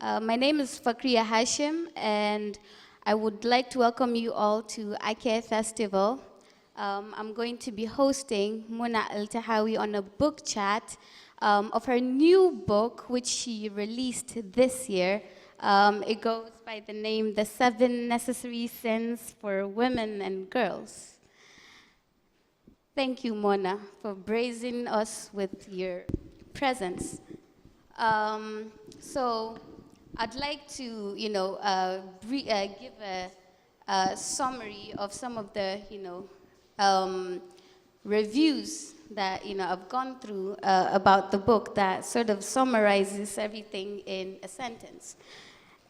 My name is Fakhriyya Hashim, and I would like to welcome you all to IKEA Festival. I'm going to be hosting Mona Eltahawy on a book chat of her new book, which she released this year. It goes by the name The 7 Necessary Sins for Women and Girls. Thank you, Mona, for gracing us with your presence. So I'd like to, give a summary of some of the, reviews that, I've gone through about the book that sort of summarizes everything in a sentence.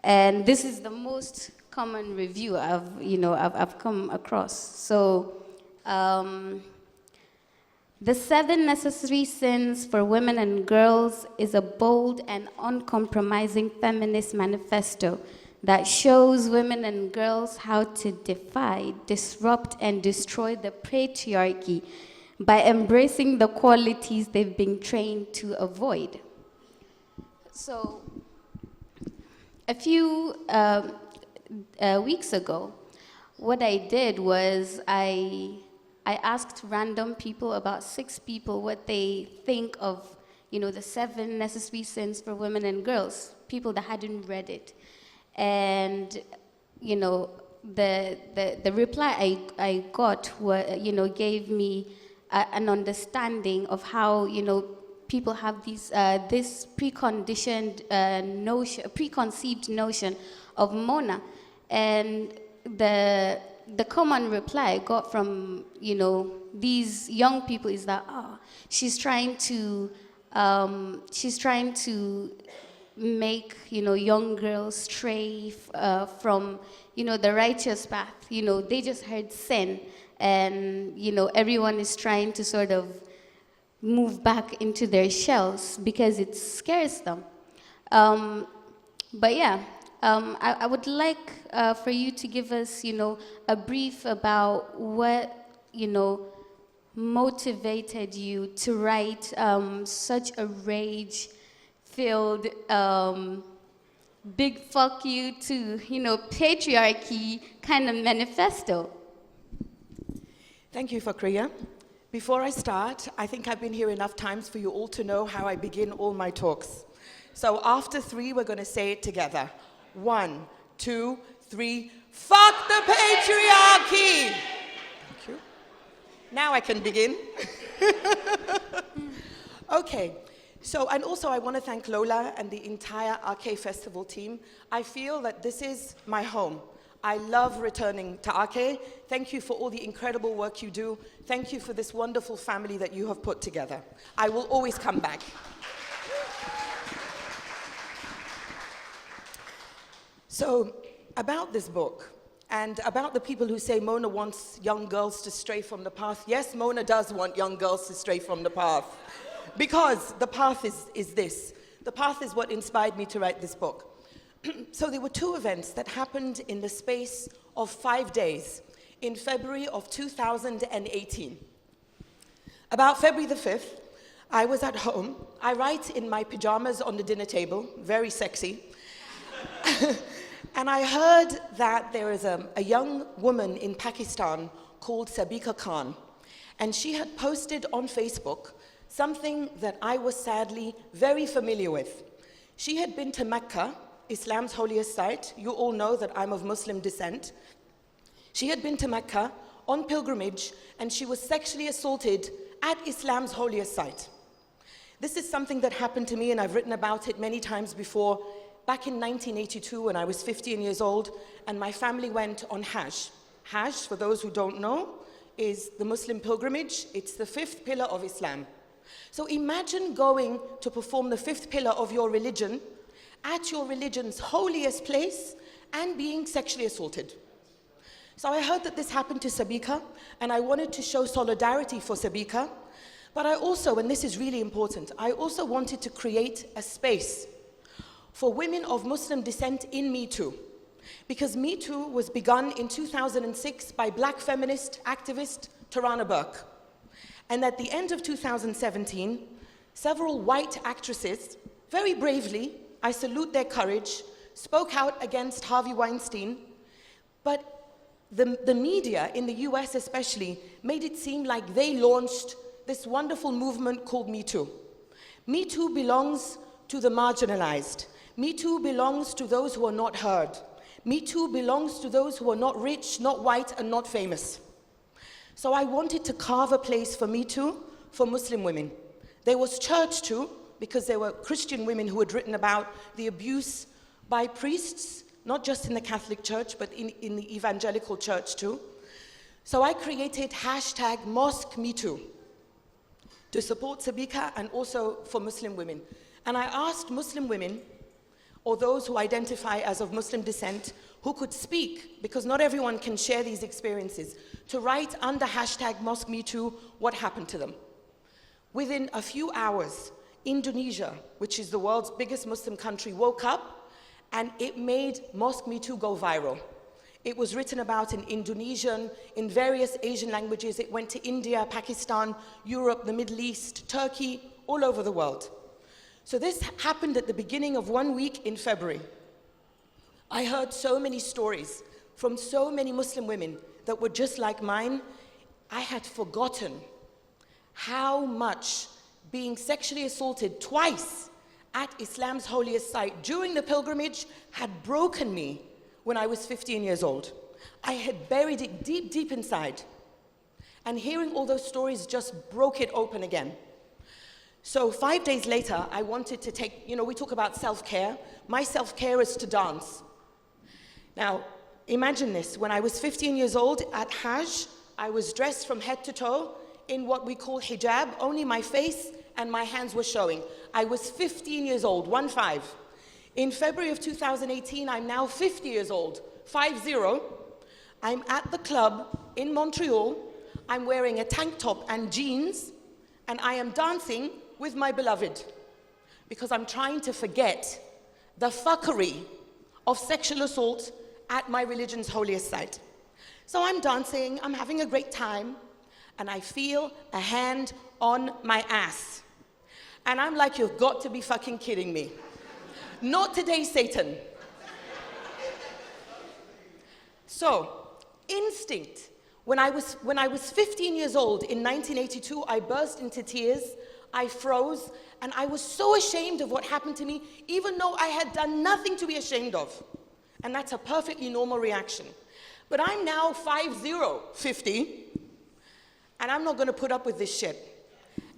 And this is the most common review I've come across. So, The 7 Necessary Sins for Women and Girls is a bold and uncompromising feminist manifesto that shows women and girls how to defy, disrupt, and destroy the patriarchy by embracing the qualities they've been trained to avoid. So, a few weeks ago, what I did was I asked random people, about 6 people, what they think of, the 7 necessary sins for women and girls, people that hadn't read it. And, the reply I got, gave me an understanding of how, people have these, this preconceived notion of Mona. And the common reply I got from, these young people is that, she's trying to make, young girls stray from, the righteous path. They just heard sin, and, everyone is trying to sort of move back into their shells because it scares them. But yeah. I would like for you to give us, a brief about what, motivated you to write such a rage-filled, big fuck you to, patriarchy kind of manifesto. Thank you, Fakhriyya. Before I start, I think I've been here enough times for you all to know how I begin all my talks. So after 3, we're going to say it together. 1, 2, 3, fuck the patriarchy! Thank you. Now I can begin. Okay, so, and also I want to thank Lola and the entire RK Festival team. I feel that this is my home. I love returning to RK. Thank you for all the incredible work you do. Thank you for this wonderful family that you have put together. I will always come back. So, about this book, and about the people who say Mona wants young girls to stray from the path. Yes, Mona does want young girls to stray from the path. Because the path is this. The path is what inspired me to write this book. So there were 2 events that happened in the space of 5 days in February of 2018. About February the 5th, I was at home. I write in my pajamas on the dinner table, very sexy. And I heard that there is a young woman in Pakistan called Sabika Khan. And she had posted on Facebook something that I was sadly very familiar with. She had been to Makkah, Islam's holiest site. You all know that I'm of Muslim descent. She had been to Makkah on pilgrimage, and she was sexually assaulted at Islam's holiest site. This is something that happened to me, and I've written about it many times before. Back in 1982, when I was 15 years old, and my family went on Hajj. Hajj, for those who don't know, is the Muslim pilgrimage. It's the 5th pillar of Islam. So imagine going to perform the 5th pillar of your religion at your religion's holiest place and being sexually assaulted. So I heard that this happened to Sabika, and I wanted to show solidarity for Sabika. But I also, and this is really important, I also wanted to create a space for women of Muslim descent in Me Too. Because Me Too was begun in 2006 by black feminist activist Tarana Burke. And at the end of 2017, several white actresses very bravely I salute their courage, spoke out against Harvey Weinstein, but the media, in the US especially, made it seem like they launched this wonderful movement called Me Too. Me Too belongs to the marginalized. Me Too belongs to those who are not heard. Me Too belongs to those who are not rich, not white, and not famous. So I wanted to carve a place for Me Too for Muslim women. There was church too, because there were Christian women who had written about the abuse by priests, not just in the Catholic Church, but in the evangelical church too. So I created hashtag Mosque Me Too to support Sabika and also for Muslim women. And I asked Muslim women, or those who identify as of Muslim descent, who could speak, because not everyone can share these experiences, to write under hashtag Mosque Me Too what happened to them. Within a few hours, Indonesia, which is the world's biggest Muslim country, woke up and it made Mosque Me Too go viral. It was written about in Indonesian, in various Asian languages. It went to India, Pakistan, Europe, the Middle East, Turkey, all over the world. So this happened at the beginning of 1 week in February. I heard so many stories from so many Muslim women that were just like mine. I had forgotten how much being sexually assaulted twice at Islam's holiest site during the pilgrimage had broken me when I was 15 years old. I had buried it deep, deep inside. And hearing all those stories just broke it open again. So 5 days later, I wanted to take, we talk about self-care. My self-care is to dance. Now, imagine this. When I was 15 years old at Hajj, I was dressed from head to toe in what we call hijab. Only my face and my hands were showing. I was 15 years old, 1-5. In February of 2018, I'm now 50 years old, 5-0. I'm at the club in Montreal. I'm wearing a tank top and jeans, and I am dancing with my beloved because I'm trying to forget the fuckery of sexual assault at my religion's holiest site. So I'm dancing, I'm having a great time, and I feel a hand on my ass. And I'm like, you've got to be fucking kidding me. Not today, Satan. So, instinct. When I was 15 years old in 1982, I burst into tears, I froze, and I was so ashamed of what happened to me, even though I had done nothing to be ashamed of. And that's a perfectly normal reaction. But I'm now 5-0, 50, and I'm not gonna put up with this shit.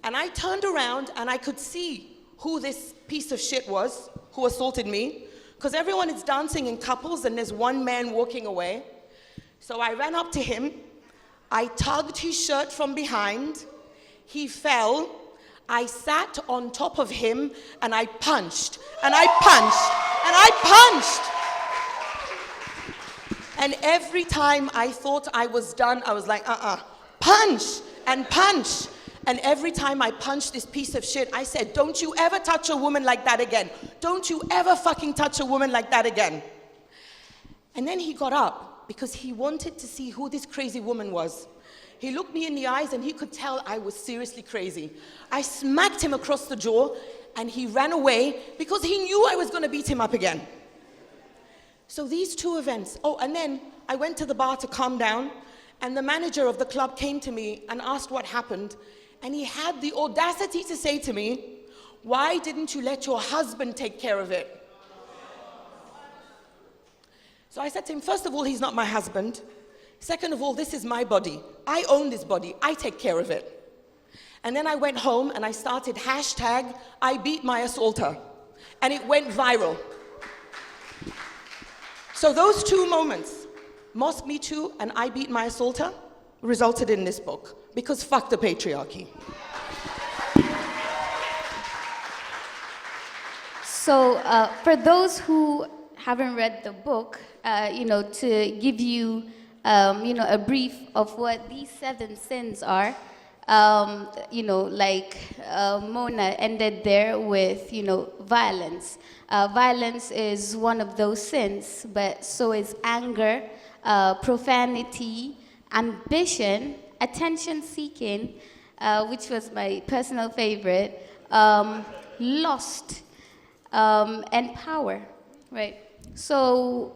And I turned around and I could see who this piece of shit was, who assaulted me, because everyone is dancing in couples and there's one man walking away. So I ran up to him, I tugged his shirt from behind, he fell, I sat on top of him and I punched, and I punched, and I punched. And every time I thought I was done, I was like, punch and punch. And every time I punched this piece of shit, I said, don't you ever touch a woman like that again. Don't you ever fucking touch a woman like that again. And then he got up because he wanted to see who this crazy woman was. He looked me in the eyes and he could tell I was seriously crazy. I smacked him across the jaw and he ran away because he knew I was going to beat him up again. So these two events. Oh, and then I went to the bar to calm down, and the manager of the club came to me and asked what happened. And he had the audacity to say to me, why didn't you let your husband take care of it? So I said to him, first of all, he's not my husband. Second of all, this is my body. I own this body. I take care of it. And then I went home and I started hashtag I beat my assaulter. And it went viral. So those two moments, Mosque Me Too and I Beat My Assaulter, resulted in this book. Because fuck the patriarchy. So for those who haven't read the book, to give you, a brief of what these 7 sins are, Mona ended there with, violence. Violence is one of those sins, but so is anger, profanity, ambition, attention-seeking, which was my personal favorite, lust, and power, right? So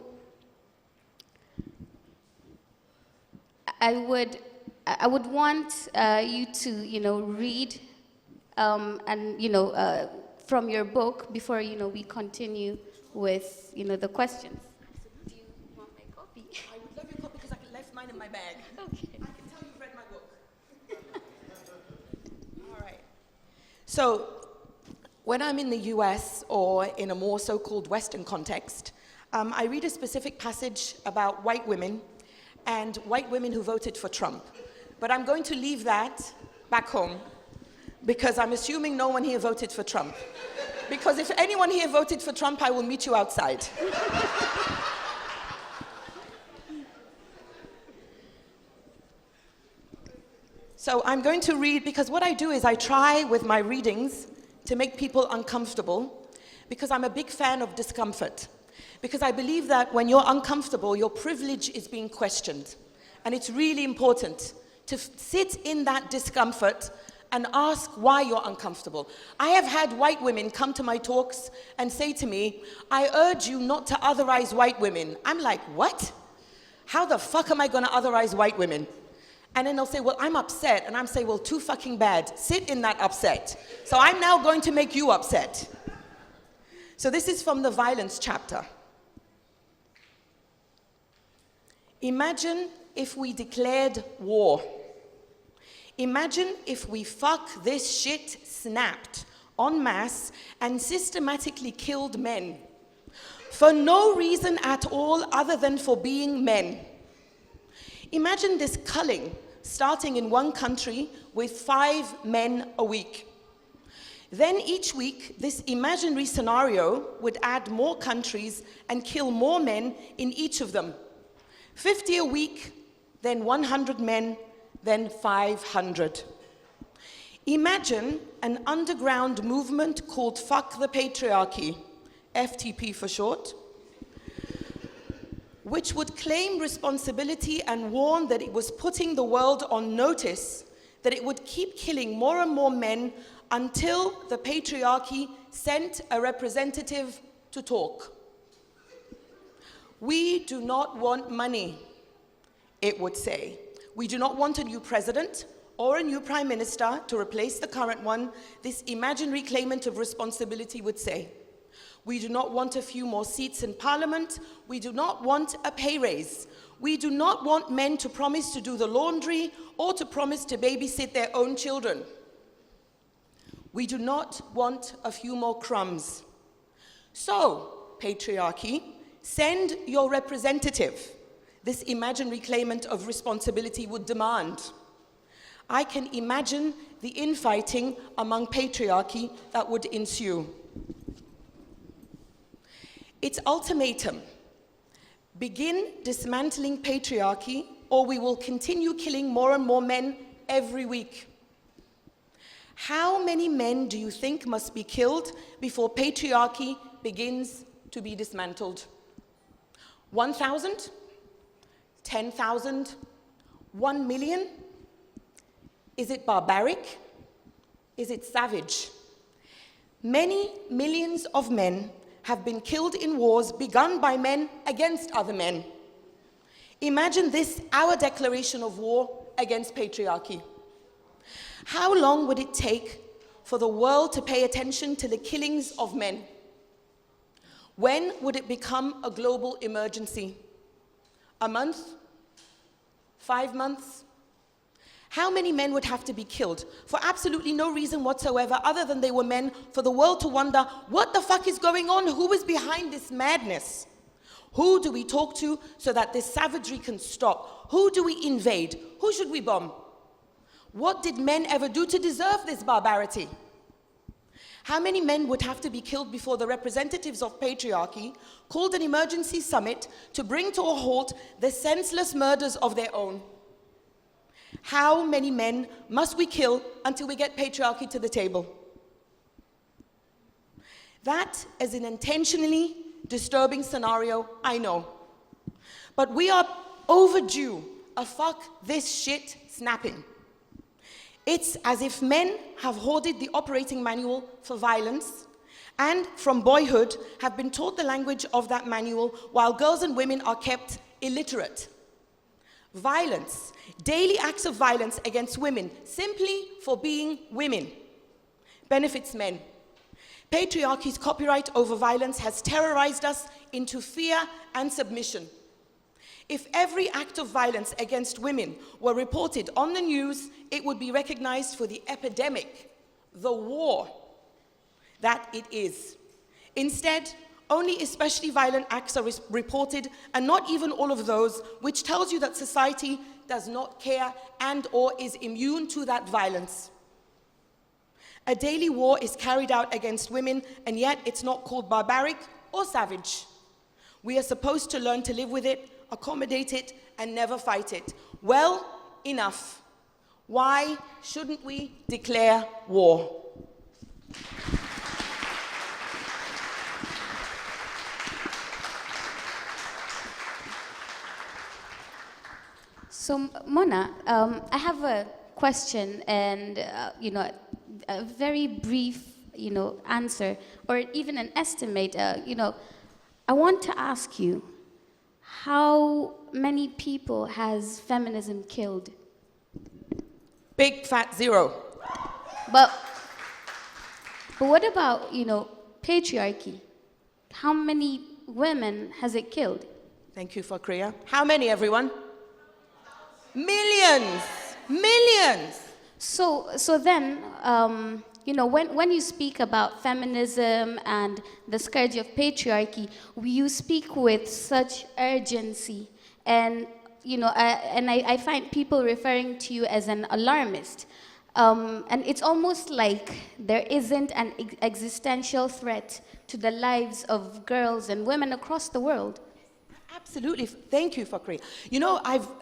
I would want you to, read and, from your book before, we continue with, the questions. Do you want my copy? I would love your copy because I left mine in my bag. Okay. I can tell you've read my book. All right. So, when I'm in the US or in a more so-called Western context, I read a specific passage about white women and white women who voted for Trump. But I'm going to leave that back home because I'm assuming no one here voted for Trump. Because if anyone here voted for Trump, I will meet you outside. So I'm going to read, because what I do is I try with my readings to make people uncomfortable, because I'm a big fan of discomfort. Because I believe that when you're uncomfortable, your privilege is being questioned. And it's really important to sit in that discomfort and ask why you're uncomfortable. I have had white women come to my talks and say to me, I urge you not to otherize white women. I'm like, what? How the fuck am I gonna otherize white women? And then they'll say, well, I'm upset. And I'm saying, well, too fucking bad. Sit in that upset. So I'm now going to make you upset. So this is from the violence chapter. Imagine if we declared war. Imagine if we fuck this shit snapped en masse and systematically killed men for no reason at all other than for being men. Imagine this culling starting in one country with 5 men a week. Then each week, this imaginary scenario would add more countries and kill more men in each of them. 50 a week, then 100 men, then 500. Imagine an underground movement called Fuck the Patriarchy, FTP for short, which would claim responsibility and warn that it was putting the world on notice that it would keep killing more and more men until the patriarchy sent a representative to talk. We do not want money, it would say. We do not want a new president or a new prime minister to replace the current one, this imaginary claimant of responsibility would say. We do not want a few more seats in parliament. We do not want a pay raise. We do not want men to promise to do the laundry or to promise to babysit their own children. We do not want a few more crumbs. So, patriarchy, send your representative, this imaginary claimant of responsibility would demand. I can imagine the infighting among patriarchy that would ensue. Its ultimatum: begin dismantling patriarchy or we will continue killing more and more men every week. How many men do you think must be killed before patriarchy begins to be dismantled? 1,000? 10,000? 1 million? Is it barbaric? Is it savage? Many millions of men have been killed in wars begun by men against other men. Imagine this, our declaration of war against patriarchy. How long would it take for the world to pay attention to the killings of men? When would it become a global emergency? A month? 5 months? How many men would have to be killed for absolutely no reason whatsoever other than they were men for the world to wonder, what the fuck is going on? Who is behind this madness? Who do we talk to so that this savagery can stop? Who do we invade? Who should we bomb? What did men ever do to deserve this barbarity? How many men would have to be killed before the representatives of patriarchy called an emergency summit to bring to a halt the senseless murders of their own? How many men must we kill until we get patriarchy to the table? That is an intentionally disturbing scenario, I know. But we are overdue a fuck this shit snapping. It's as if men have hoarded the operating manual for violence and from boyhood have been taught the language of that manual while girls and women are kept illiterate. Violence, daily acts of violence against women simply for being women, benefits men. Patriarchy's copyright over violence has terrorized us into fear and submission. If every act of violence against women were reported on the news, it would be recognized for the epidemic, the war that it is. Instead, only especially violent acts are reported, and not even all of those, which tells you that society does not care and/or is immune to that violence. A daily war is carried out against women, and yet it's not called barbaric or savage. We are supposed to learn to live with it, accommodate it, and never fight it. Well, enough. Why shouldn't we declare war? So, Mona, I have a question and, a very brief, answer, or even an estimate. I want to ask you, how many people has feminism killed? Big fat zero. But what about, patriarchy? How many women has it killed? Thank you, Fakhriyya. How many, everyone? Millions. Millions. So then, when you speak about feminism and the scourge of patriarchy, you speak with such urgency, and I find people referring to you as an alarmist, and it's almost like there isn't an existential threat to the lives of girls and women across the world. Absolutely. Thank you, Fakhriyya.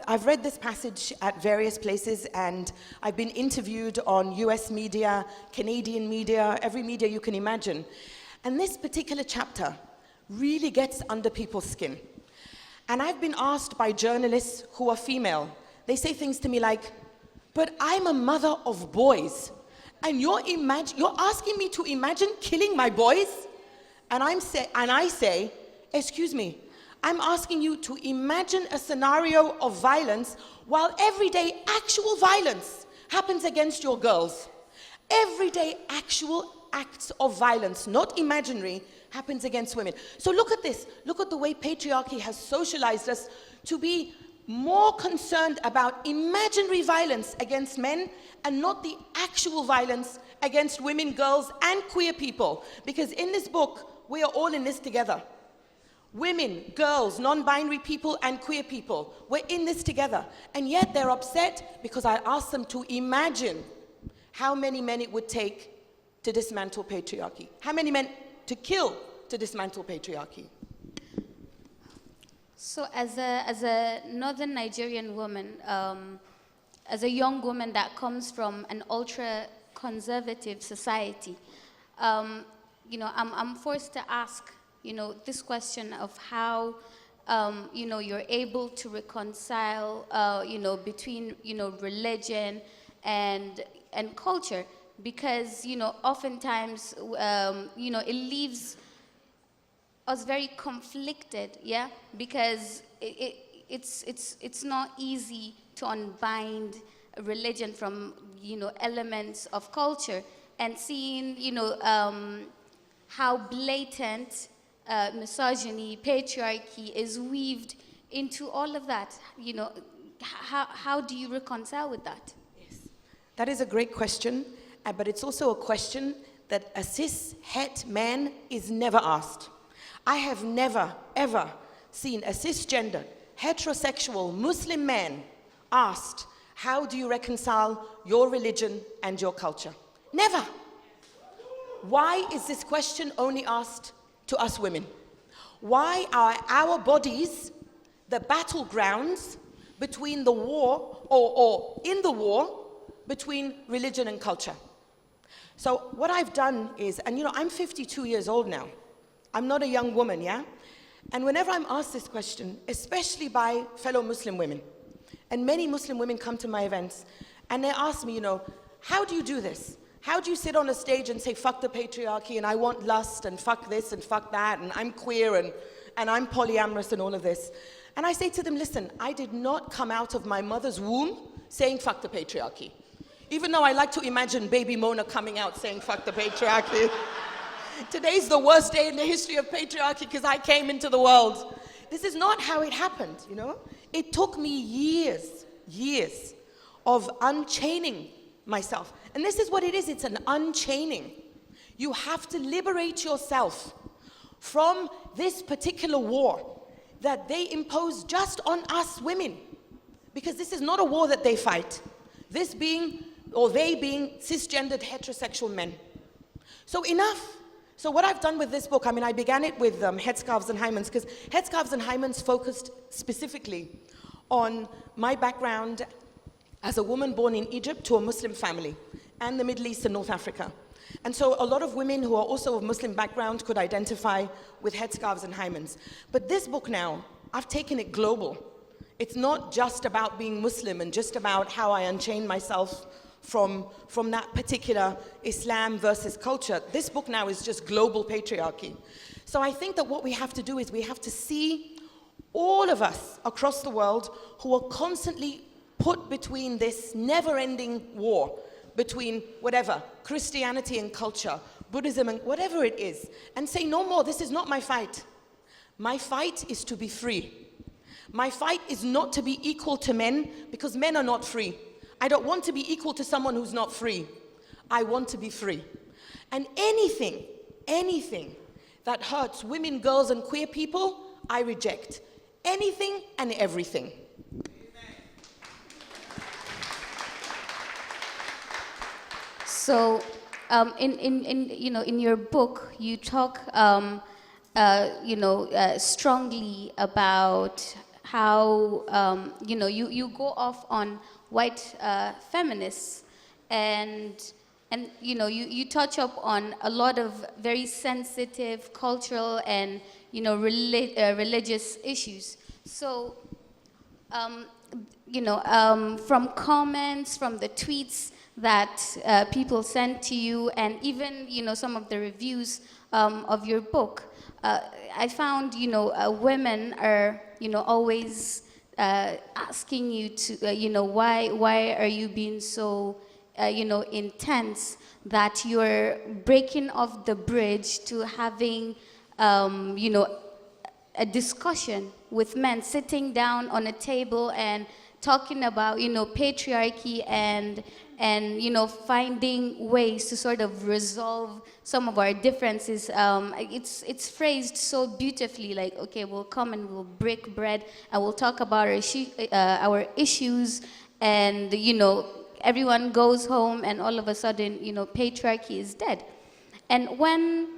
I've read this passage at various places, and I've been interviewed on US media, Canadian media, every media you can imagine. And this particular chapter really gets under people's skin. And I've been asked by journalists who are female. They say things to me like, but I'm a mother of boys, and you're asking me to imagine killing my boys? And I say, excuse me, I'm asking you to imagine a scenario of violence while everyday actual violence happens against your girls. Everyday actual acts of violence, not imaginary, happens against women. So look at this. Look at the way patriarchy has socialized us to be more concerned about imaginary violence against men and not the actual violence against women, girls, and queer people. Because in this book, we are all in this together. Women, girls, non-binary people, and queer people, we're in this together. And yet they're upset because I asked them to imagine how many men it would take to dismantle patriarchy. How many men to kill to dismantle patriarchy. So as a northern Nigerian woman, as a young woman that comes from an ultra-conservative society, I'm forced to ask, this question of how, you're able to reconcile, between, religion and culture, because, oftentimes, it leaves us very conflicted, yeah, because it's not easy to unbind religion from, elements of culture, and seeing, how blatant misogyny, patriarchy is weaved into all of that. How do you reconcile with that? Yes, that is a great question, but it's also a question that a cis-het man is never asked. I have never, ever seen a cisgender, heterosexual Muslim man asked, how do you reconcile your religion and your culture? Never. Why is this question only asked to us women? Why are our bodies the battlegrounds between the war, or in the war, between religion and culture? So what I've done is, and I'm 52 years old now. I'm not a young woman, yeah? And whenever I'm asked this question, especially by fellow Muslim women, and many Muslim women come to my events, and they ask me, how do you do this? How do you sit on a stage and say, fuck the patriarchy, and I want lust, and fuck this, and fuck that, and I'm queer, and I'm polyamorous, and all of this? And I say to them, listen, I did not come out of my mother's womb saying, fuck the patriarchy. Even though I like to imagine baby Mona coming out saying, fuck the patriarchy. Today's the worst day in the history of patriarchy because I came into the world. This is not how it happened, you know? It took me years of unchaining myself. And this is what it is, it's an unchaining. You have to liberate yourself from this particular war that they impose just on us women. Because this is not a war that they fight. This being, or they being, cisgendered heterosexual men. So enough. So what I've done with this book, I mean, I began it with Headscarves and Hymens, because Headscarves and Hymens focused specifically on my background as a woman born in Egypt to a Muslim family, and the Middle East and North Africa. And so a lot of women who are also of Muslim background could identify with Headscarves and Hymens. But this book now, I've taken it global. It's not just about being Muslim and just about how I unchain myself from that particular Islam versus culture. This book now is just global patriarchy. So I think that what we have to do is we have to see all of us across the world who are constantly put between this never-ending war between whatever, Christianity and culture, Buddhism and whatever it is, and say, no more, this is not my fight. My fight is to be free. My fight is not to be equal to men, because men are not free. I don't want to be equal to someone who's not free. I want to be free. And anything that hurts women, girls, and queer people, I reject. Anything and everything. So, in your book, you talk, strongly about how, you go off on white feminists, and you touch up on a lot of very sensitive cultural and religious issues. So, from comments, from the tweets that people send to you, and even some of the reviews of your book, I found women are always asking you to why are you being so intense, that you're breaking off the bridge to having a discussion with men, sitting down on a table and talking about patriarchy and finding ways to sort of resolve some of our differences. It's phrased so beautifully, like, okay, we'll come and we'll break bread and we'll talk about our issues, and everyone goes home and all of a sudden patriarchy is dead. And when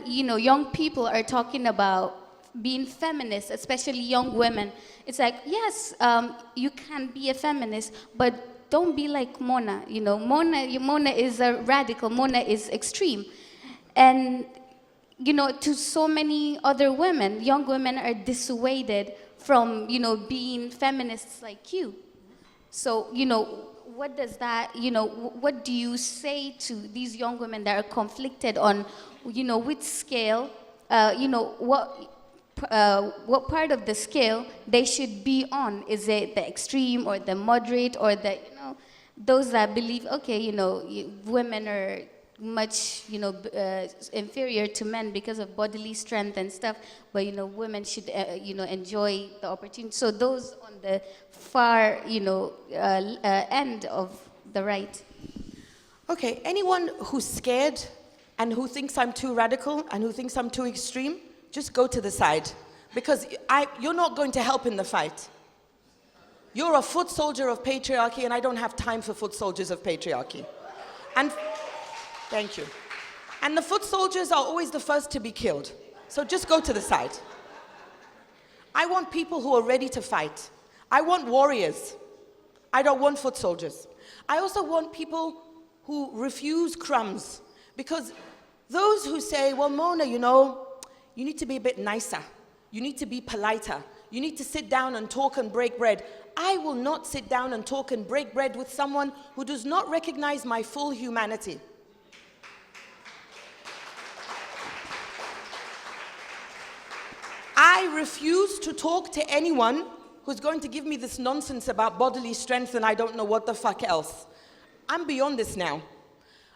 young people are talking about being feminists, especially young women, it's like, yes, you can be a feminist, but don't be like Mona. Mona is a radical. Mona is extreme. And, to so many other women, young women are dissuaded from, being feminists like you. So, what does that, what do you say to these young women that are conflicted on, which scale, what part of the scale they should be on? Is it the extreme or the moderate, or the, those that believe, okay, women are much, inferior to men because of bodily strength and stuff, but, women should, enjoy the opportunity. So those on the far, end of the right. Okay, anyone who's scared and who thinks I'm too radical and who thinks I'm too extreme, just go to the side, because you're not going to help in the fight. You're a foot soldier of patriarchy, and I don't have time for foot soldiers of patriarchy. And thank you. And the foot soldiers are always the first to be killed. So just go to the side. I want people who are ready to fight. I want warriors. I don't want foot soldiers. I also want people who refuse crumbs, because those who say, well, Mona, you need to be a bit nicer. You need to be politer. You need to sit down and talk and break bread. I will not sit down and talk and break bread with someone who does not recognize my full humanity. I refuse to talk to anyone who's going to give me this nonsense about bodily strength and I don't know what the fuck else. I'm beyond this now.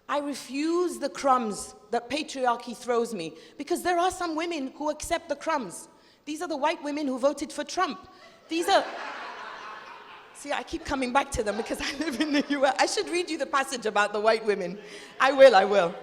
I refuse the crumbs that patriarchy throws me, because there are some women who accept the crumbs. These are the white women who voted for Trump. These are... See, I keep coming back to them because I live in the US. I should read you the passage about the white women. I will.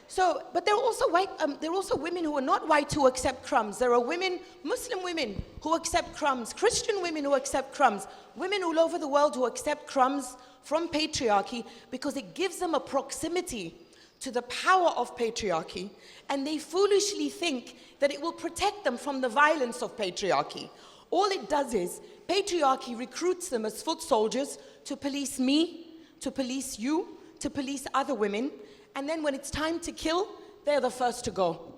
So, but there are also women who are not white who accept crumbs. There are women, Muslim women, who accept crumbs, Christian women who accept crumbs, women all over the world who accept crumbs from patriarchy because it gives them a proximity to the power of patriarchy, and they foolishly think that it will protect them from the violence of patriarchy. All it does is, patriarchy recruits them as foot soldiers to police me, to police you, to police other women, and then when it's time to kill, they're the first to go.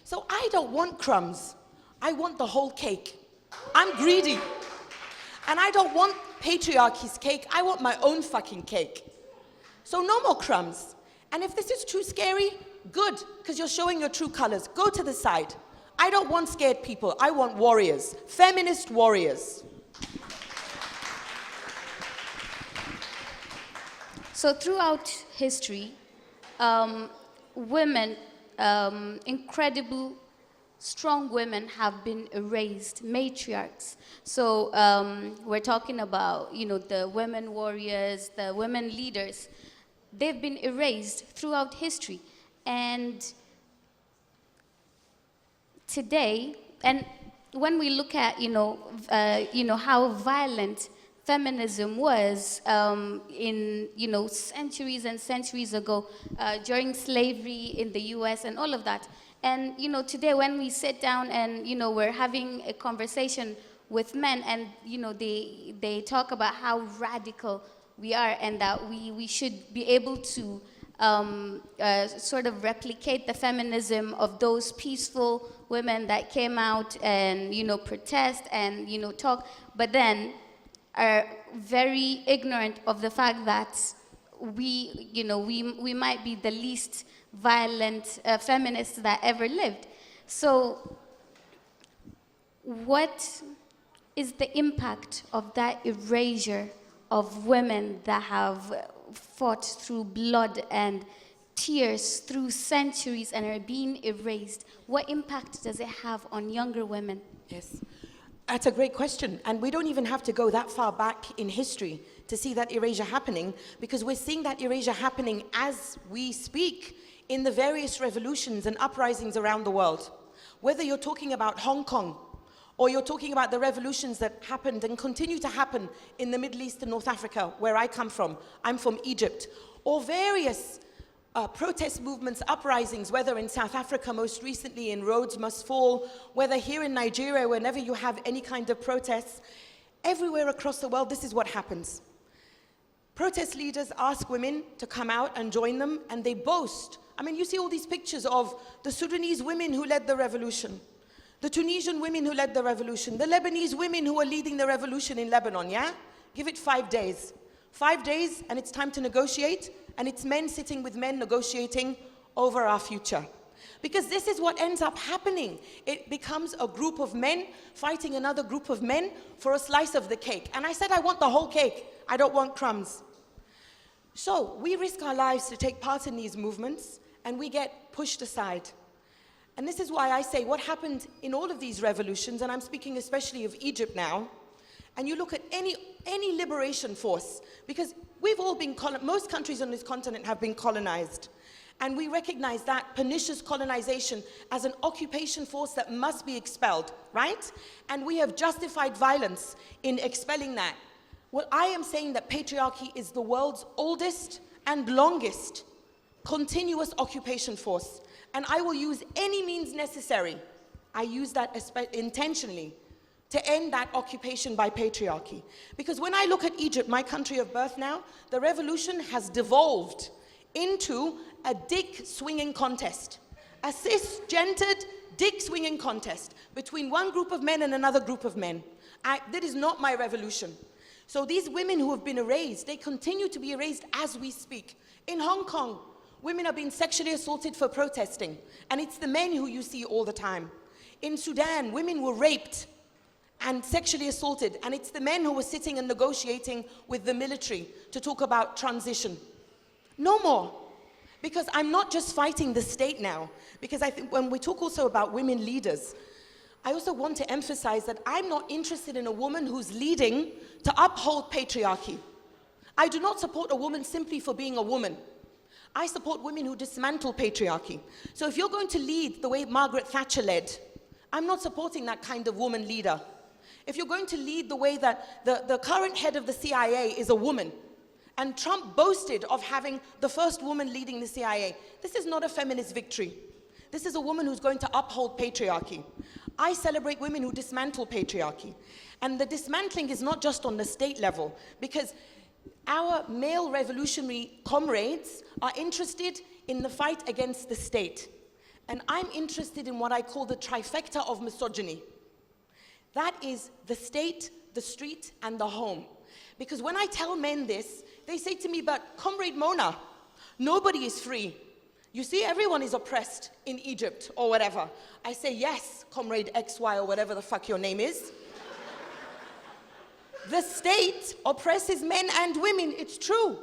So I don't want crumbs. I want the whole cake. I'm greedy. And I don't want patriarchy's cake. I want my own fucking cake. So no more crumbs. And if this is too scary, good, because you're showing your true colors. Go to the side. I don't want scared people. I want warriors. Feminist warriors. So throughout history, women, incredible, strong women have been erased, matriarchs. So we're talking about, the women warriors, the women leaders. They've been erased throughout history. And today, and when we look at, how violent feminism was in, centuries and centuries ago, during slavery in the US and all of that. And, today when we sit down and, we're having a conversation with men and, they talk about how radical we are and that we should be able to sort of replicate the feminism of those peaceful women that came out and, protest and, talk, but then are very ignorant of the fact that we might be the least violent feminists that ever lived. So what is the impact of that erasure of women that have fought through blood and tears through centuries and are being erased? What impact does it have on younger women? Yes. That's a great question. And we don't even have to go that far back in history to see that erasure happening, because we're seeing that erasure happening as we speak in the various revolutions and uprisings around the world. Whether you're talking about Hong Kong, or you're talking about the revolutions that happened and continue to happen in the Middle East and North Africa, where I come from. I'm from Egypt. Or various protest movements, uprisings, whether in South Africa most recently in Rhodes Must Fall, whether here in Nigeria, whenever you have any kind of protests, everywhere across the world, this is what happens. Protest leaders ask women to come out and join them, and they boast. I mean, you see all these pictures of the Sudanese women who led the revolution, the Tunisian women who led the revolution, the Lebanese women who are leading the revolution in Lebanon, yeah? Give it 5 days. 5 days, and it's time to negotiate, and it's men sitting with men negotiating over our future. Because this is what ends up happening. It becomes a group of men fighting another group of men for a slice of the cake. And I said I want the whole cake. I don't want crumbs. So we risk our lives to take part in these movements, and we get pushed aside. And this is why I say what happened in all of these revolutions, and I'm speaking especially of Egypt now, and you look at any liberation force, because we've all been, most countries on this continent have been colonized. And we recognize that pernicious colonization as an occupation force that must be expelled, right? And we have justified violence in expelling that. Well, I am saying that patriarchy is the world's oldest and longest continuous occupation force. And I will use any means necessary. I use that intentionally to end that occupation by patriarchy. Because when I look at Egypt, my country of birth now, the revolution has devolved into a dick swinging contest. A cisgendered dick swinging contest between one group of men and another group of men. That is not my revolution. So these women who have been erased, they continue to be erased as we speak. In Hong Kong, women are being sexually assaulted for protesting, and it's the men who you see all the time. In Sudan, women were raped and sexually assaulted, and it's the men who were sitting and negotiating with the military to talk about transition. No more. Because I'm not just fighting the state now, because I think when we talk also about women leaders, I also want to emphasize that I'm not interested in a woman who's leading to uphold patriarchy. I do not support a woman simply for being a woman. I support women who dismantle patriarchy. So if you're going to lead the way Margaret Thatcher led, I'm not supporting that kind of woman leader. If you're going to lead the way that the current head of the CIA is a woman, and Trump boasted of having the first woman leading the CIA, this is not a feminist victory. This is a woman who's going to uphold patriarchy. I celebrate women who dismantle patriarchy. And the dismantling is not just on the state level, because our male revolutionary comrades are interested in the fight against the state. And I'm interested in what I call the trifecta of misogyny. That is the state, the street, and the home. Because when I tell men this, they say to me, but Comrade Mona, nobody is free. You see, everyone is oppressed in Egypt or whatever. I say, yes, Comrade XY or whatever the fuck your name is. The state oppresses men and women, it's true.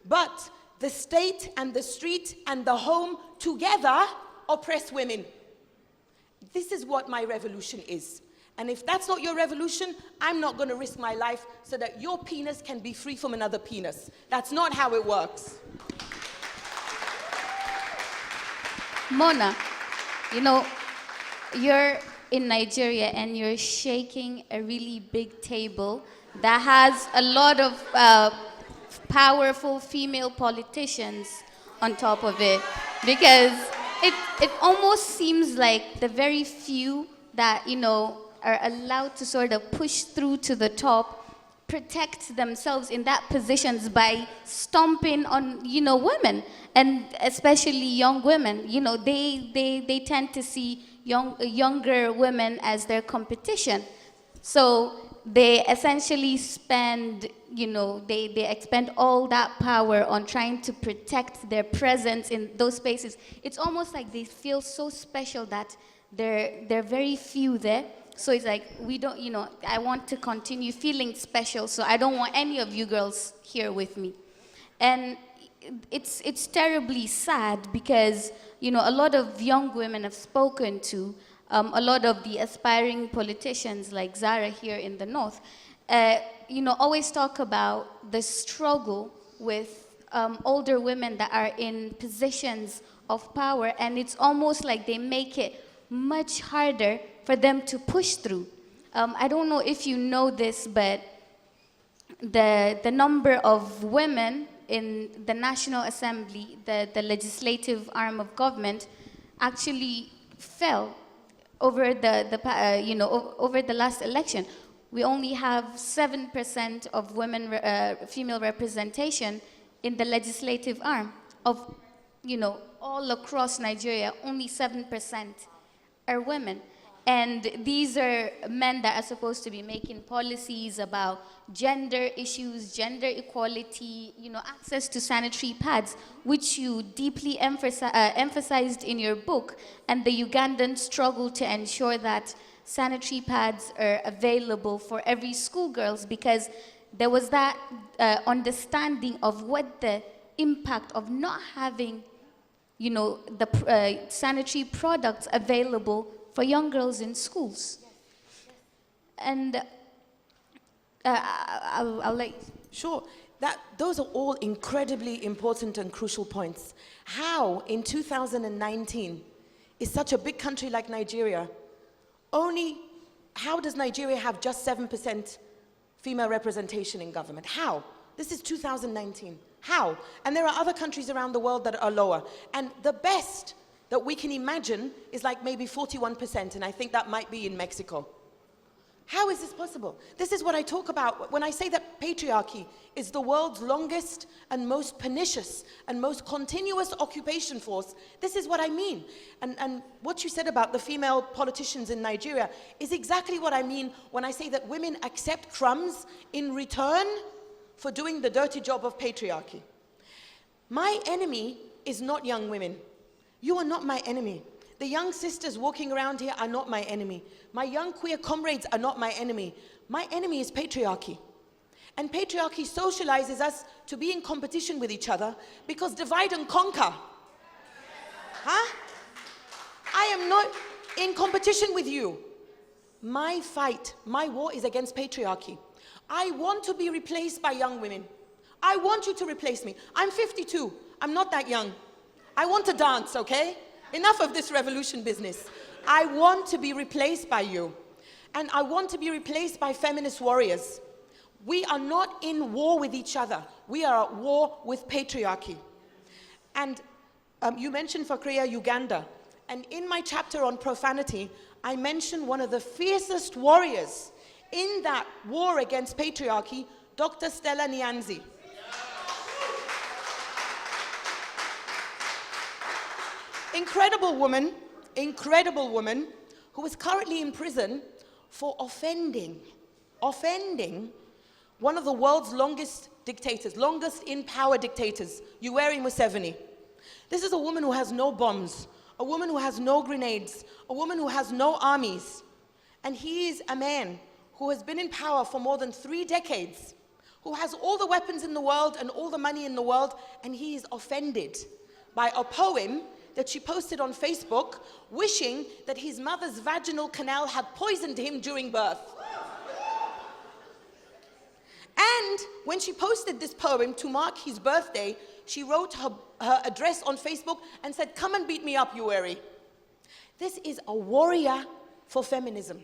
But the state and the street and the home together oppress women. This is what my revolution is. And if that's not your revolution, I'm not going to risk my life so that your penis can be free from another penis. That's not how it works. Mona, you know, you're in Nigeria and you're shaking a really big table that has a lot of powerful female politicians on top of it, because it almost seems like the very few that, you know, are allowed to sort of push through to the top protect themselves in that positions by stomping on, you know, women, and especially young women. You know, they tend to see younger women as their competition. So they essentially spend, you know, they expend all that power on trying to protect their presence in those spaces. It's almost like they feel so special that they're very few there. So it's like, we don't, you know, I want to continue feeling special, so I don't want any of you girls here with me. And it's terribly sad because, you know, a lot of young women I've spoken to, a lot of the aspiring politicians like Zara here in the North, you know, always talk about the struggle with older women that are in positions of power, and it's almost like they make it much harder for them to push through. I don't know if you know this, but the number of women in the National Assembly, the legislative arm of government, actually fell over over the last election. We only have 7% of women, female representation in the legislative arm of, you know, all across Nigeria. Only 7% are women. And these are men that are supposed to be making policies about gender issues, gender equality, you know, access to sanitary pads, which you deeply emphasized in your book, and the Ugandan struggle to ensure that sanitary pads are available for every schoolgirls, because there was that understanding of what the impact of not having, you know, the sanitary products available for young girls in schools. And I'll let you. Sure. Those are all incredibly important and crucial points. How, in 2019, is such a big country like Nigeria, how does Nigeria have just 7% female representation in government? How? This is 2019. How? And there are other countries around the world that are lower. And the best that we can imagine is like maybe 41%, and I think that might be in Mexico. How is this possible? This is what I talk about when I say that patriarchy is the world's longest and most pernicious and most continuous occupation force. This is what I mean. And what you said about the female politicians in Nigeria is exactly what I mean when I say that women accept crumbs in return for doing the dirty job of patriarchy. My enemy is not young women. You are not my enemy. The young sisters walking around here are not my enemy. My young queer comrades are not my enemy. My enemy is patriarchy. And patriarchy socializes us to be in competition with each other because divide and conquer. Huh? I am not in competition with you. My fight, my war is against patriarchy. I want to be replaced by young women. I want you to replace me. I'm 52. I'm not that young. I want to dance, okay? Enough of this revolution business. I want to be replaced by you. And I want to be replaced by feminist warriors. We are not in war with each other. We are at war with patriarchy. And you mentioned Fakhriyya, Uganda. And in my chapter on profanity, I mentioned one of the fiercest warriors in that war against patriarchy, Dr. Stella Nyanzi. Incredible woman who is currently in prison for offending one of the world's longest dictators, longest in power dictators, Yoweri Museveni. This is a woman who has no bombs, a woman who has no grenades, a woman who has no armies. And he is a man who has been in power for more than 3 decades, who has all the weapons in the world and all the money in the world, and he is offended by a poem that she posted on Facebook, wishing that his mother's vaginal canal had poisoned him during birth. And when she posted this poem to mark his birthday, she wrote her address on Facebook and said, "Come and beat me up, Yoweri." This is a warrior for feminism.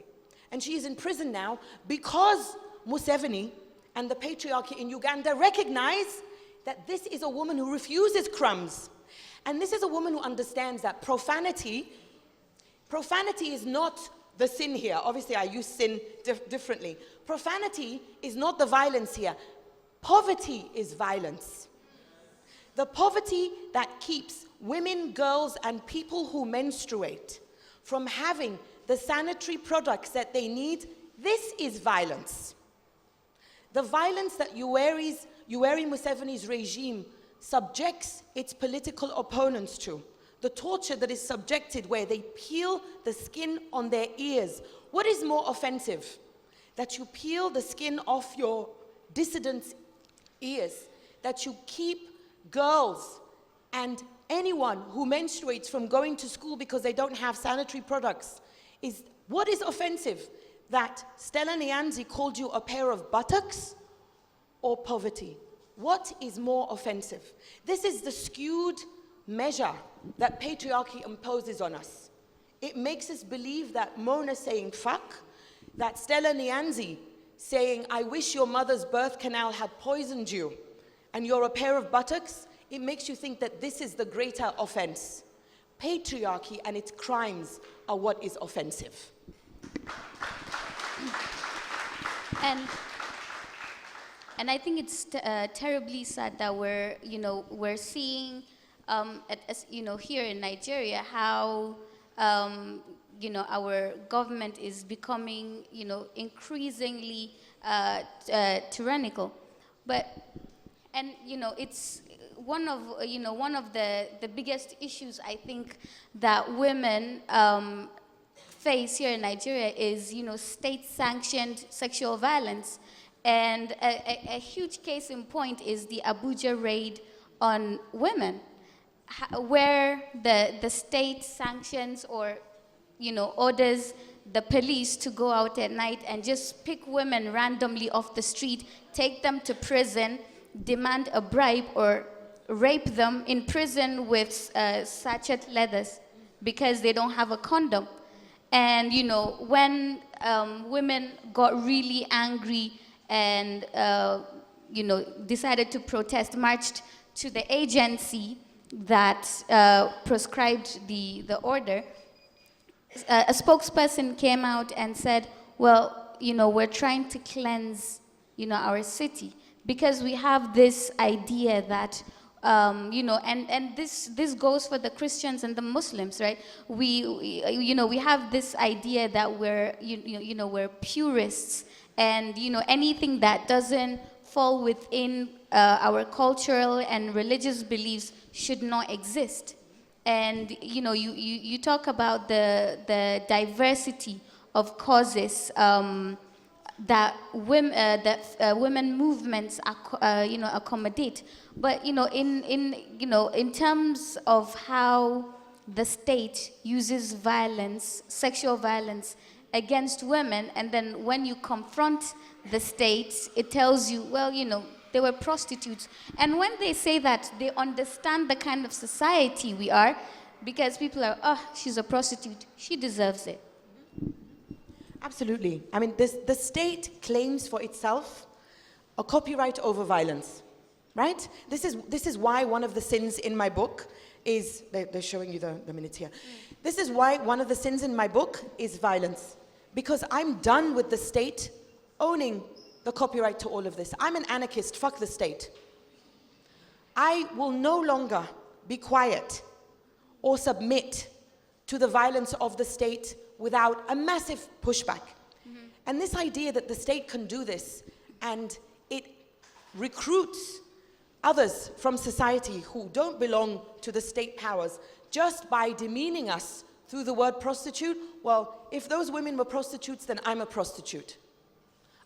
And she is in prison now because Museveni and the patriarchy in Uganda recognize that this is a woman who refuses crumbs. And this is a woman who understands that profanity is not the sin here. Obviously, I use sin differently. Profanity is not the violence here. Poverty is violence. The poverty that keeps women, girls, and people who menstruate from having the sanitary products that they need, this is violence. The violence that Yoweri Museveni's regime subjects its political opponents to, the torture that is subjected where they peel the skin on their ears. What is more offensive? That you peel the skin off your dissidents' ears, that you keep girls and anyone who menstruates from going to school because they don't have sanitary products. What is offensive? That Stella Nyanzi called you a pair of buttocks or poverty? What is more offensive? This is the skewed measure that patriarchy imposes on us. It makes us believe that Mona saying fuck, that Stella Nyanzi saying, "I wish your mother's birth canal had poisoned you and you're a pair of buttocks," it makes you think that this is the greater offense. Patriarchy and its crimes are what is offensive. And I think it's terribly sad that we're seeing, here in Nigeria, how our government is becoming, increasingly tyrannical. It's one of the biggest issues I think that women face here in Nigeria is, state-sanctioned sexual violence. And a huge case in point is the Abuja raid on women, where the state sanctions or, orders the police to go out at night and just pick women randomly off the street, take them to prison, demand a bribe, or rape them in prison with sachet leathers because they don't have a condom. And, when women got really angry and, decided to protest, marched to the agency that prescribed the order, a spokesperson came out and said, well, we're trying to cleanse, our city, because we have this idea that, and this goes for the Christians and the Muslims, right? We have this idea that we're purists, and anything that doesn't fall within our cultural and religious beliefs should not exist. And you talk about the diversity of causes that women movements accommodate, but in terms of how the state uses violence, sexual violence against women, and then when you confront the state, it tells you, well, they were prostitutes. And when they say that, they understand the kind of society we are, because people are, oh, she's a prostitute, she deserves it. Absolutely. I mean, the state claims for itself a copyright over violence, right? This is why one of the sins in my book is, they're showing you the minutes here. This is why one of the sins in my book is violence, because I'm done with the state owning the copyright to all of this. I'm an anarchist, fuck the state. I will no longer be quiet or submit to the violence of the state without a massive pushback. And this idea that the state can do this, and it recruits others from society who don't belong to the state powers just by demeaning us through the word prostitute. Well, if those women were prostitutes, then I'm a prostitute.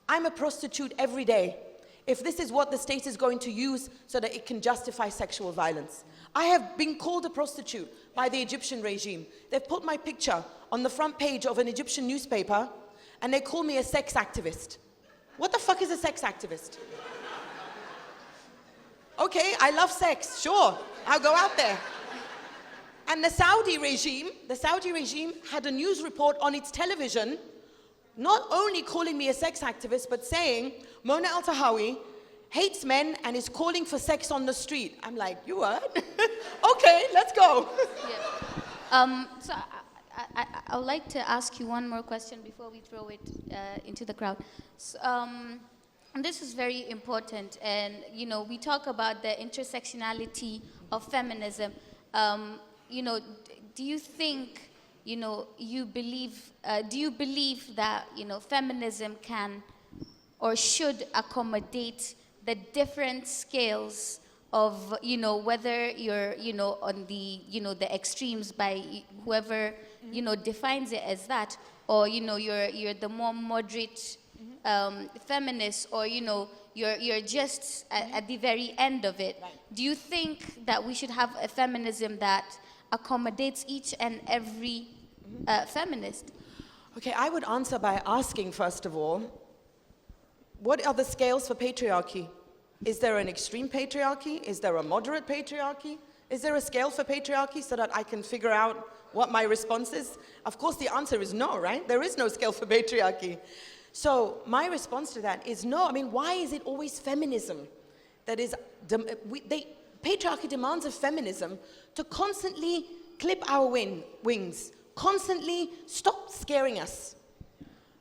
I'm a prostitute every day, if this is what the state is going to use so that it can justify sexual violence. I have been called a prostitute by the Egyptian regime. They've put my picture on the front page of an Egyptian newspaper, and they call me a sex activist. What the fuck is a sex activist? Okay, I love sex, sure, I'll go out there. And the Saudi regime had a news report on its television, not only calling me a sex activist, but saying Mona Eltahawy hates men and is calling for sex on the street. I'm like, you what? Okay, let's go. Yeah. So I would like to ask you one more question before we throw it into the crowd. So, and this is very important, and we talk about the intersectionality of feminism. Do you think you believe that feminism can or should accommodate the different scales of whether you're on the the extremes by whoever defines it as that, or you're the more moderate feminist, or you're just at the very end of it. Right. Do you think that we should have a feminism that accommodates each and every feminist? Okay, I would answer by asking, first of all, what are the scales for patriarchy? Is there an extreme patriarchy? Is there a moderate patriarchy? Is there a scale for patriarchy so that I can figure out what my response is? Of course, the answer is no, right? There is no scale for patriarchy. So my response to that is no. I mean, why is it always feminism that is... Patriarchy demands of feminism to constantly clip our wings, constantly stop scaring us,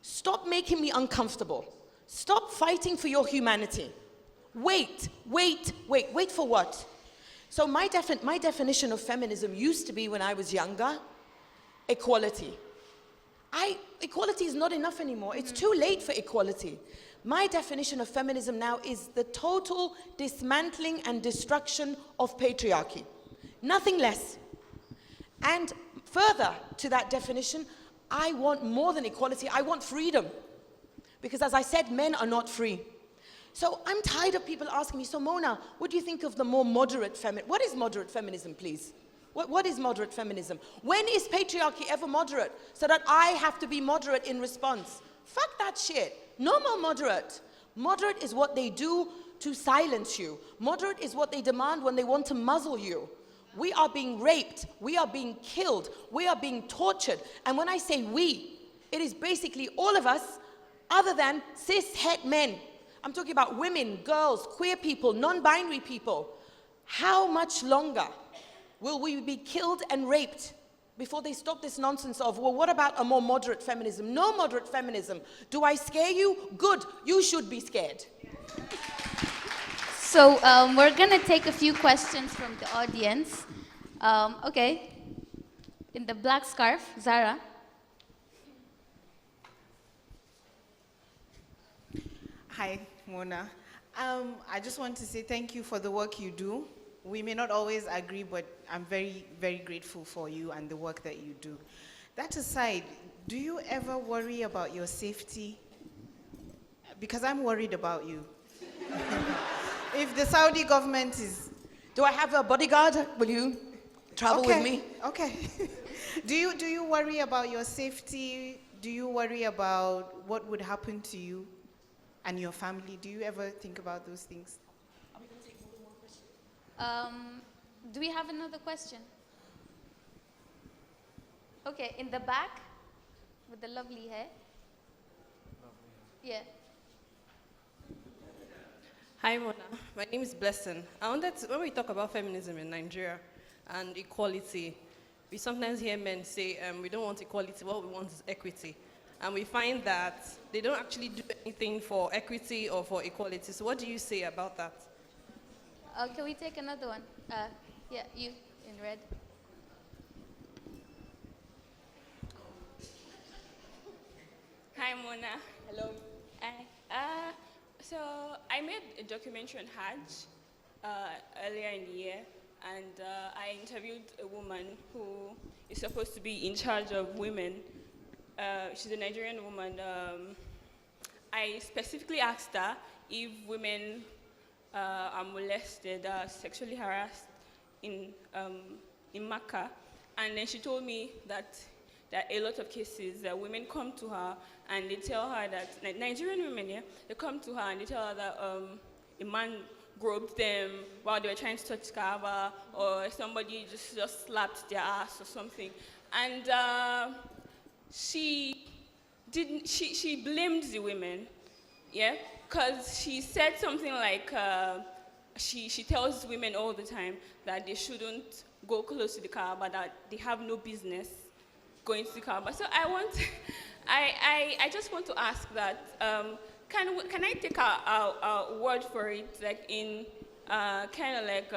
stop making me uncomfortable, stop fighting for your humanity. Wait for what? So my definition of feminism used to be, when I was younger, equality. Equality is not enough anymore. It's too late for equality. My definition of feminism now is the total dismantling and destruction of patriarchy. Nothing less. And further to that definition, I want more than equality. I want freedom. Because as I said, men are not free. So I'm tired of people asking me, so Mona, what do you think of the more moderate feminism? What is moderate feminism, please? What is moderate feminism? When is patriarchy ever moderate? So that I have to be moderate in response. Fuck that shit. No more moderate. Moderate is what they do to silence you. Moderate is what they demand when they want to muzzle you. We are being raped. We are being killed. We are being tortured. And when I say we, it is basically all of us other than cis-het men. I'm talking about women, girls, queer people, non-binary people. How much longer will we be killed and raped before they stop this nonsense of, well, what about a more moderate feminism? No moderate feminism. Do I scare you? Good. You should be scared. So we're going to take a few questions from the audience. Okay. In the black scarf, Zara. Hi, Mona. I just want to say thank you for the work you do. We may not always agree, but I'm very, very grateful for you and the work that you do. That aside, do you ever worry about your safety? Because I'm worried about you. If the Saudi government is... Do I have a bodyguard? Will you travel with me? Okay. Do you worry about your safety? Do you worry about what would happen to you and your family? Do you ever think about those things? Are we going to take more than one question? Do we have another question? Okay, in the back with the lovely hair. Yeah. Hi, Mona. My name is Blessing. When we talk about feminism in Nigeria and equality, we sometimes hear men say, we don't want equality, what we want is equity. And we find that they don't actually do anything for equity or for equality. So what do you say about that? Can we take another one? Yeah, you in red. Hi, Mona. Hello. Hi. So I made a documentary on Hajj earlier in the year, and I interviewed a woman who is supposed to be in charge of women. She's a Nigerian woman. I specifically asked her if women are molested, sexually harassed in Makkah, and then she told me that there are a lot of cases that women come to her and they tell her that, Nigerian women, yeah, they come to her and they tell her that a man groped them while they were trying to touch Kaaba, or somebody just slapped their ass or something. And she blamed the women, yeah, because she said something like, she tells women all the time that they shouldn't go close to the Kaaba, that they have no business going to the Kaaba. So I just want to ask that, can I take a word for it, like in kind of like,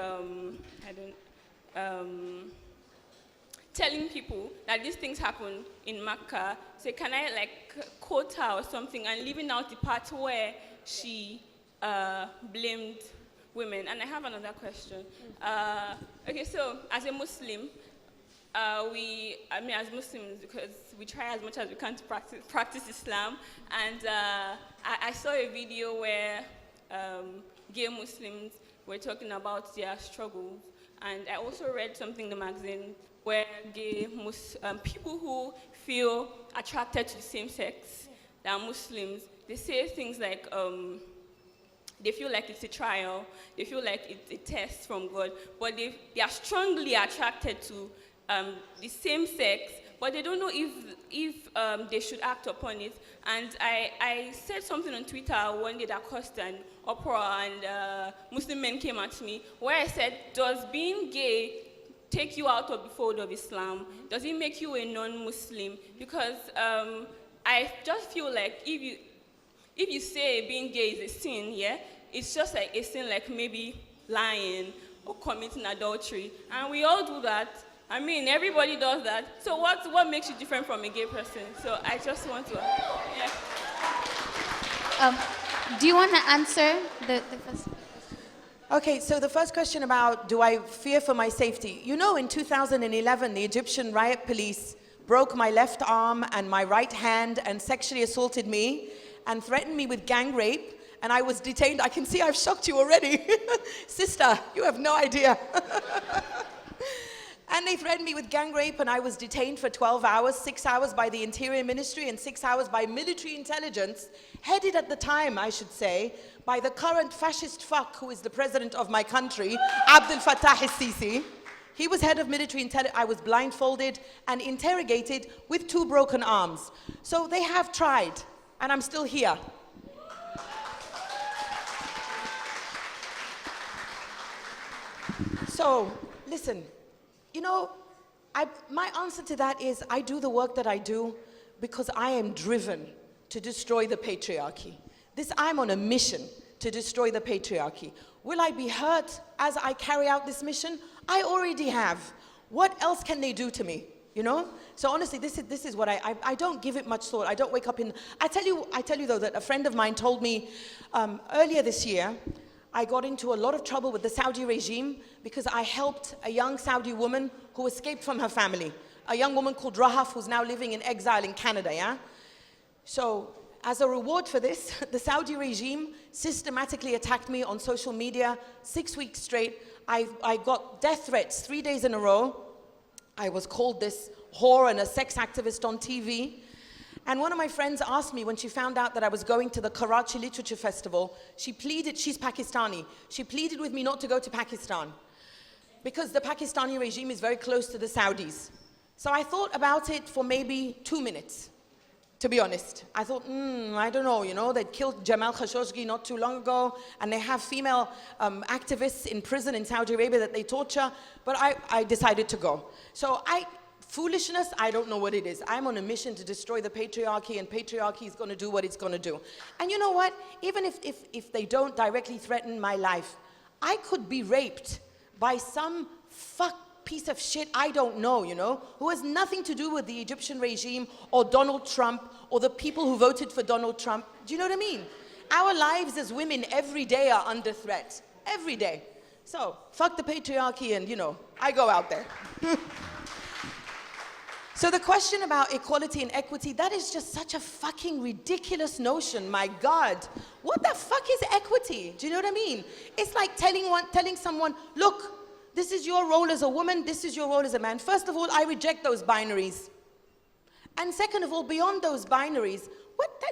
telling people that these things happen in Makkah? So can I like quote her or something, and leaving out the part where she blamed women? And I have another question. Okay, so as a Muslim, as Muslims, because we try as much as we can to practice Islam, and I saw a video where gay Muslims were talking about their struggles, and I also read something in the magazine where gay people who feel attracted to the same sex, that are Muslims, they say things like, they feel like it's a trial, they feel like it's a test from God, but they are strongly attracted to the same sex, but they don't know if they should act upon it. And I said something on Twitter one day that caused an uproar, and Muslim men came at me, where I said, does being gay take you out of the fold of Islam? Does it make you a non-Muslim? Because I just feel like if you say being gay is a sin, yeah, it's just like a sin, like maybe lying or committing adultery, and we all do that. I mean, everybody does that. So what makes you different from a gay person? So I just want to, yeah. Do you want to answer the first? Okay, so the first question about, do I fear for my safety? You know, in 2011, the Egyptian riot police broke my left arm and my right hand and sexually assaulted me and threatened me with gang rape, and I was detained. I can see I've shocked you already. Sister, you have no idea. And they threatened me with gang rape, and I was detained for 12 hours, 6 hours by the Interior Ministry and 6 hours by military intelligence, headed at the time, I should say, by the current fascist fuck who is the president of my country, Abdel Fattah el-Sisi. He was head of military intelligence. I was blindfolded and interrogated with 2 broken arms. So they have tried, and I'm still here. So, listen. You know, My answer to that is I do the work that I do because I am driven to destroy the patriarchy. I'm on a mission to destroy the patriarchy. Will I be hurt as I carry out this mission? I already have. What else can they do to me? You know? So honestly, this is what I don't give it much thought. I don't wake up in, I tell you though that a friend of mine told me earlier this year, I got into a lot of trouble with the Saudi regime because I helped a young Saudi woman who escaped from her family. A young woman called Rahaf who's now living in exile in Canada, yeah? So as a reward for this, the Saudi regime systematically attacked me on social media 6 weeks straight. I got death threats 3 days in a row. I was called this whore and a sex activist on TV. And one of my friends asked me when she found out that I was going to the Karachi Literature Festival, she pleaded, she's Pakistani, she pleaded with me not to go to Pakistan because the Pakistani regime is very close to the Saudis. So I thought about it for maybe 2 minutes, to be honest. I thought, I don't know, you know, they killed Jamal Khashoggi not too long ago, and they have female activists in prison in Saudi Arabia that they torture, but I decided to go. So foolishness, I don't know what it is. I'm on a mission to destroy the patriarchy, and patriarchy is going to do what it's going to do. And you know what? Even if they don't directly threaten my life, I could be raped by some piece of shit I don't know, you know, who has nothing to do with the Egyptian regime or Donald Trump or the people who voted for Donald Trump. Do you know what I mean? Our lives as women every day are under threat. Every day. So, fuck the patriarchy and, you know, I go out there. So the question about equality and equity, that is just such a fucking ridiculous notion, my God. What the fuck is equity? Do you know what I mean? It's like telling someone, look, this is your role as a woman, this is your role as a man. First of all, I reject those binaries. And second of all, beyond those binaries,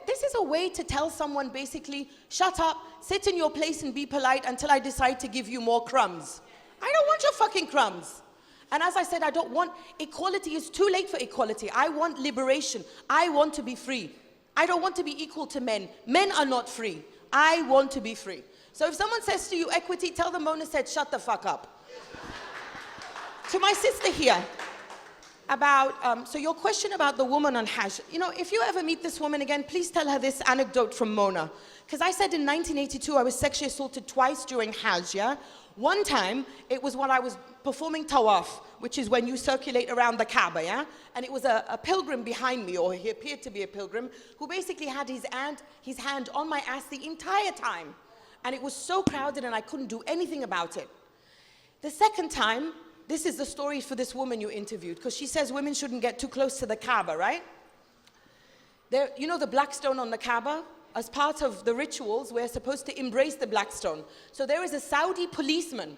this is a way to tell someone basically, shut up, sit in your place and be polite until I decide to give you more crumbs. I don't want your fucking crumbs. And as I said, I don't want equality. It's too late for equality. I want liberation. I want to be free. I don't want to be equal to men. Men are not free. I want to be free. So if someone says to you equity, tell them Mona said, shut the fuck up. To my sister here, about, so your question about the woman on Hajj, you know, if you ever meet this woman again, please tell her this anecdote from Mona. Because I said in 1982, I was sexually assaulted twice during Hajj, yeah? One time, it was when I was performing tawaf, which is when you circulate around the Kaaba, yeah? And it was a pilgrim behind me, or he appeared to be a pilgrim, who basically had his hand on my ass the entire time. And it was so crowded and I couldn't do anything about it. The second time, this is the story for this woman you interviewed, because she says women shouldn't get too close to the Kaaba, right? There, you know the black stone on the Kaaba? As part of the rituals, we're supposed to embrace the black stone. So there is a Saudi policeman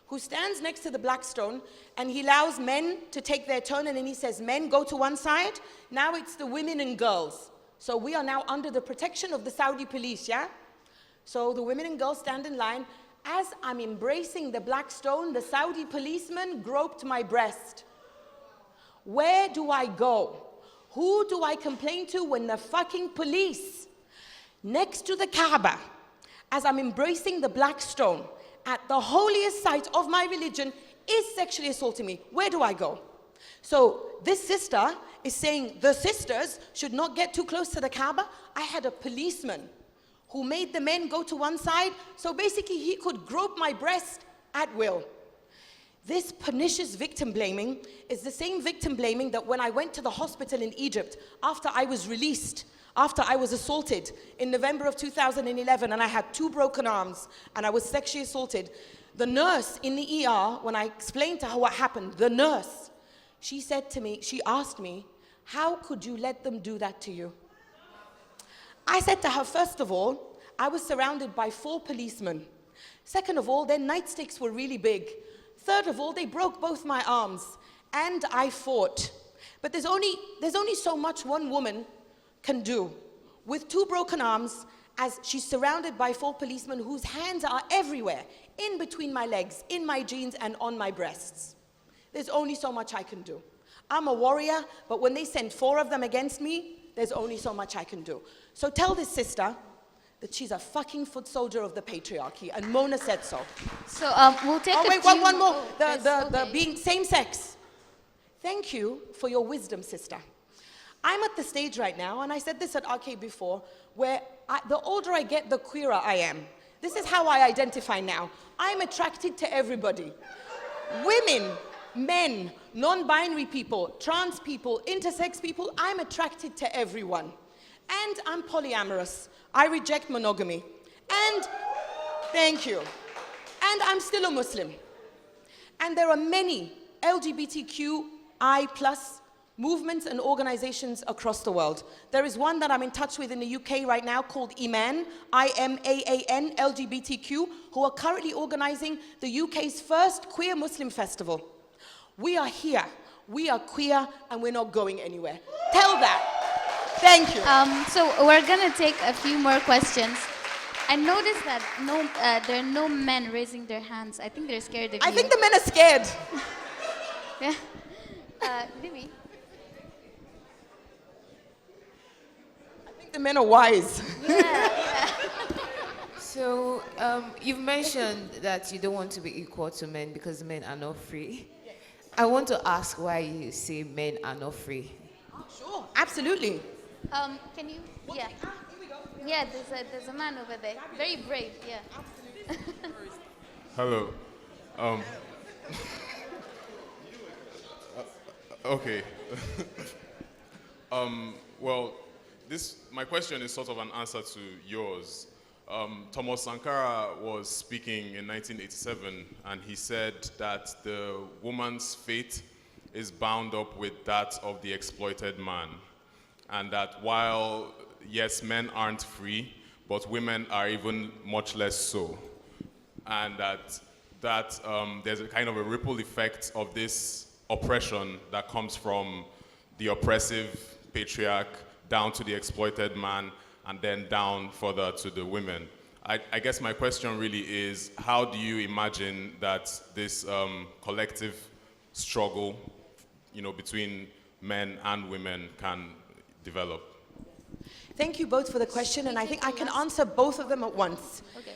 who stands next to the black stone, and he allows men to take their turn, and then he says, men, go to one side. Now it's the women and girls. So we are now under the protection of the Saudi police, yeah? So the women and girls stand in line. As I'm embracing the black stone, the Saudi policeman groped my breast. Where do I go? Who do I complain to when the fucking police, next to the Kaaba, as I'm embracing the black stone, at the holiest site of my religion, is sexually assaulting me? Where do I go? So this sister is saying the sisters should not get too close to the Kaaba. I had a policeman who made the men go to one side, so basically he could grope my breast at will. This pernicious victim blaming is the same victim blaming that when I went to the hospital in Egypt after I was released, after I was assaulted in November of 2011, and I had 2 broken arms and I was sexually assaulted, the nurse in the ER, when I explained to her what happened, the nurse, she said to me, she asked me, how could you let them do that to you? I said to her, first of all, I was surrounded by 4 policemen. Second of all, their nightsticks were really big. Third of all, they broke both my arms, and I fought. But there's only so much one woman can do with 2 broken arms, as she's surrounded by 4 policemen whose hands are everywhere, in between my legs, in my jeans, and on my breasts. There's only so much I can do. I'm a warrior, but when they send 4 of them against me, there's only so much I can do. So tell this sister that she's a fucking foot soldier of the patriarchy, and Mona said so. So we'll take one more. The being same sex. Thank you for your wisdom, sister. I'm at the stage right now, and I said this at RK before, where the older I get, the queerer I am. This is how I identify now. I'm attracted to everybody. Women, men, non-binary people, trans people, intersex people, I'm attracted to everyone. And I'm polyamorous. I reject monogamy. And, thank you. And I'm still a Muslim. And there are many LGBTQI+ movements and organizations across the world. There is one that I'm in touch with in the UK right now called IMAN, I-M-A-A-N, LGBTQ, who are currently organizing the UK's first queer Muslim festival. We are here, we are queer, and we're not going anywhere. Tell that. Thank you. So we're gonna take a few more questions. I noticed that there are no men raising their hands. I think they're scared of you. I think the men are scared. Yeah. Dimi? I think the men are wise. Yeah. So you've mentioned that you don't want to be equal to men because men are not free. I want to ask why you say men are not free. Sure, absolutely. Can you? Yeah. Yeah, there's a man over there. Very brave, yeah. Hello. Okay. Well, my question is sort of an answer to yours. Thomas Sankara was speaking in 1987, and he said that the woman's fate is bound up with that of the exploited man, and that while, yes, men aren't free, but women are even much less so, and that there's a kind of a ripple effect of this oppression that comes from the oppressive patriarch down to the exploited man, and then down further to the women. I guess my question really is, how do you imagine that this collective struggle, between men and women can develop? Thank you both for the question, and I think I can answer both of them at once. Okay.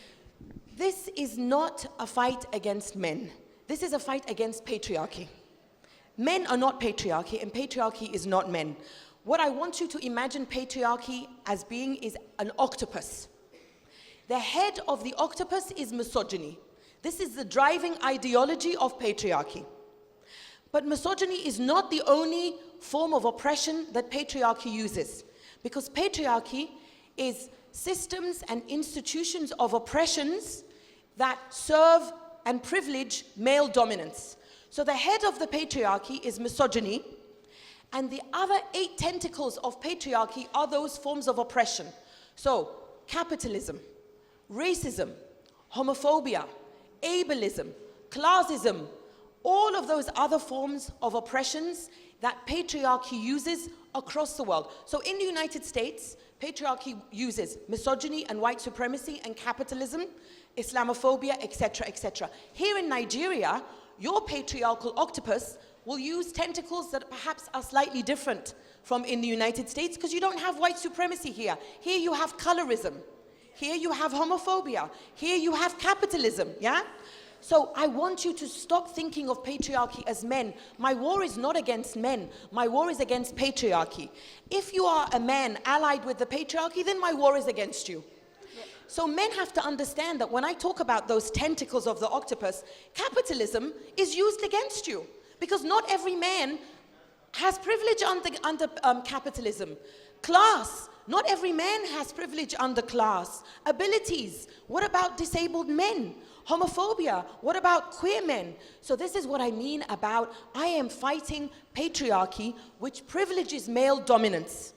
This is not a fight against men. This is a fight against patriarchy. Men are not patriarchy, and patriarchy is not men. What I want you to imagine patriarchy as being is an octopus. The head of the octopus is misogyny. This is the driving ideology of patriarchy. But misogyny is not the only form of oppression that patriarchy uses, because patriarchy is systems and institutions of oppressions that serve and privilege male dominance. So the head of the patriarchy is misogyny, and the other 8 tentacles of patriarchy are those forms of oppression. So capitalism, racism, homophobia, ableism, classism, all of those other forms of oppressions that patriarchy uses across the world. So in the United States, patriarchy uses misogyny and white supremacy and capitalism, Islamophobia, etc., etc. Here in Nigeria, your patriarchal octopus will use tentacles that perhaps are slightly different from in the United States, because you don't have white supremacy here. Here you have colorism. Here you have homophobia. Here you have capitalism, yeah? So I want you to stop thinking of patriarchy as men. My war is not against men. My war is against patriarchy. If you are a man allied with the patriarchy, then my war is against you. So men have to understand that when I talk about those tentacles of the octopus, capitalism is used against you, because not every man has privilege under capitalism. Class, not every man has privilege under class. Abilities, what about disabled men? Homophobia, what about queer men? So this is what I mean about I am fighting patriarchy, which privileges male dominance.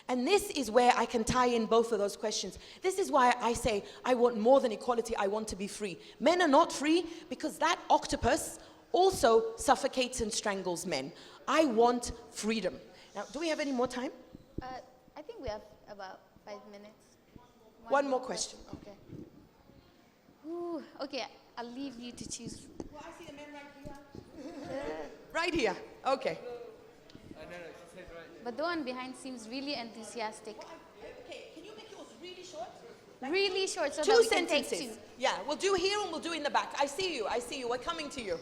And this is where I can tie in both of those questions. This is why I say I want more than equality, I want to be free. Men are not free because that octopus also suffocates and strangles men. I want freedom. Now, do we have any more time? I think we have about 5 minutes. One more question. Okay. Ooh, okay, I'll leave you to choose. Well, I see the men right here. Right here, okay. But the one behind seems really enthusiastic. Okay, can you make yours really short? Really short, so that 2 we can sentences. take 2. Yeah, we'll do here and we'll do in the back. I see you, we're coming to you.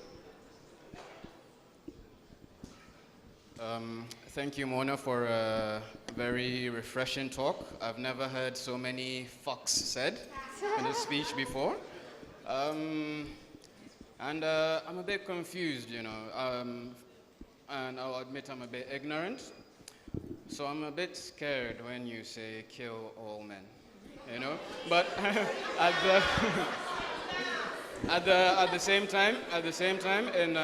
Thank you, Mona, for a very refreshing talk. I've never heard so many fucks said in a speech before. And I'm a bit confused, you know, and I'll admit I'm a bit ignorant. So I'm a bit scared when you say kill all men, you know? But at the same time, in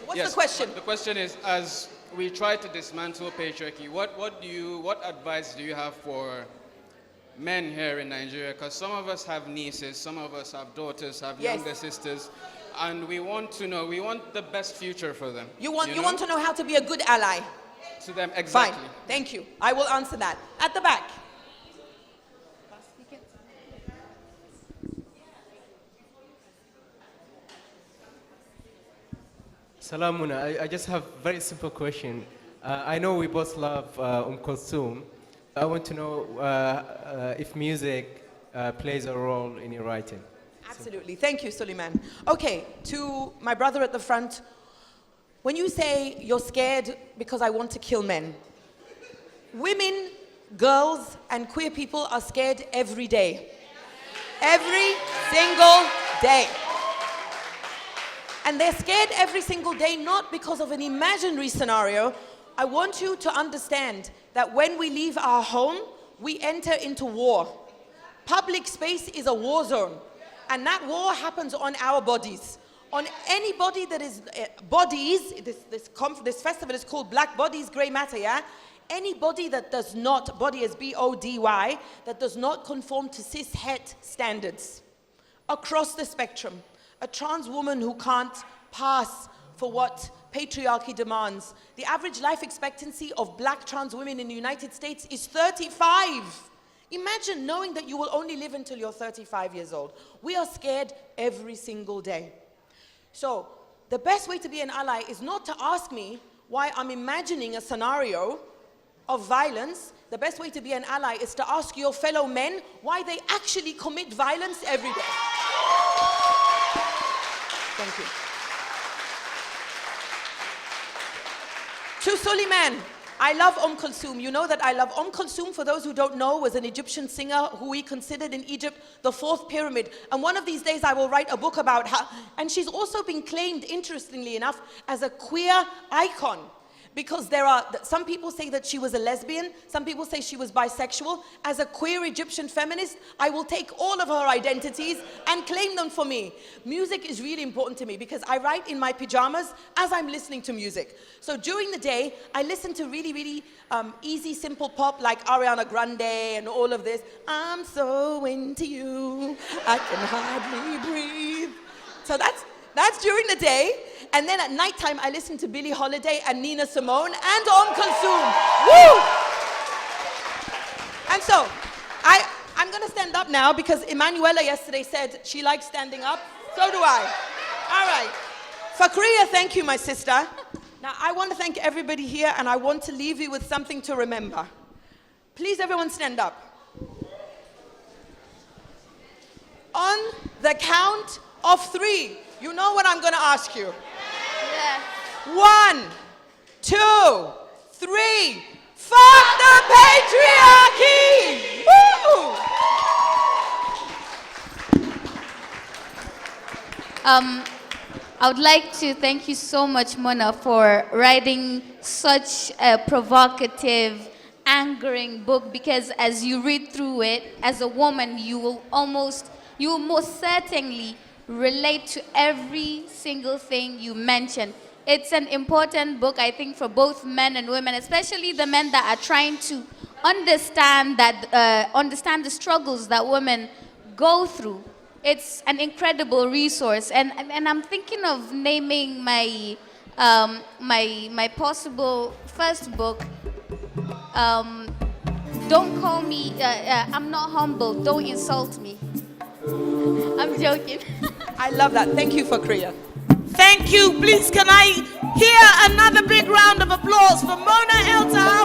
What's the question? The question is, as we try to dismantle patriarchy, what advice do you have for men here in Nigeria? Because some of us have nieces, some of us have daughters, have younger sisters, and we want the best future for them. You want to know how to be a good ally? To them, exactly. Fine, thank you. I will answer that. At the back. Salam Mona, I just have a very simple question. I know we both love Kulthum. I want to know if music plays a role in your writing. Absolutely. Thank you, Suleiman. Okay, to my brother at the front, when you say you're scared because I want to kill men, women, girls, and queer people are scared every day. Every single day. And they're scared every single day, not because of an imaginary scenario. I want you to understand that when we leave our home, we enter into war. Public space is a war zone. And that war happens on our bodies. On anybody that is bodies, this festival is called Black Bodies, Grey Matter, yeah? Anybody that does not, body is B-O-D-Y, that does not conform to cis-het standards across the spectrum. A trans woman who can't pass for what patriarchy demands. The average life expectancy of black trans women in the United States is 35. Imagine knowing that you will only live until you're 35 years old. We are scared every single day. So the best way to be an ally is not to ask me why I'm imagining a scenario of violence. The best way to be an ally is to ask your fellow men why they actually commit violence every day. Thank you. To Suleiman, I love Kulthum. You know that I love Kulthum, for those who don't know, was an Egyptian singer who we considered in Egypt the fourth pyramid. And one of these days I will write a book about her. And she's also been claimed, interestingly enough, as a queer icon. Because some people say that she was a lesbian, some people say she was bisexual. As a queer Egyptian feminist, I will take all of her identities and claim them for me. Music is really important to me because I write in my pajamas as I'm listening to music. So during the day, I listen to really, really easy, simple pop like Ariana Grande and all of this. I'm so into you, I can hardly breathe. So that's during the day. And then at nighttime, I listen to Billie Holiday and Nina Simone and Kulthum. Woo! And so, I'm going to stand up now because Emanuela yesterday said she likes standing up. So do I. All right. Fakhriyya, thank you, my sister. Now, I want to thank everybody here, and I want to leave you with something to remember. Please, everyone, stand up. On the count of 3, you know what I'm going to ask you. Yeah. 1, 2, 3. Fuck the patriarchy! Woo! I would like to thank you so much, Mona, for writing such a provocative, angering book, because as you read through it, as a woman, you will most certainly relate to every single thing you mention. It's an important book, I think, for both men and women, especially the men that are trying to understand the struggles that women go through. It's an incredible resource, and I'm thinking of naming my my possible first book. Don't call me. I'm not humble. Don't insult me. I'm joking. I love that. Thank you, Fakhriyya. Thank you. Please, can I hear another big round of applause for Mona Eltahawy?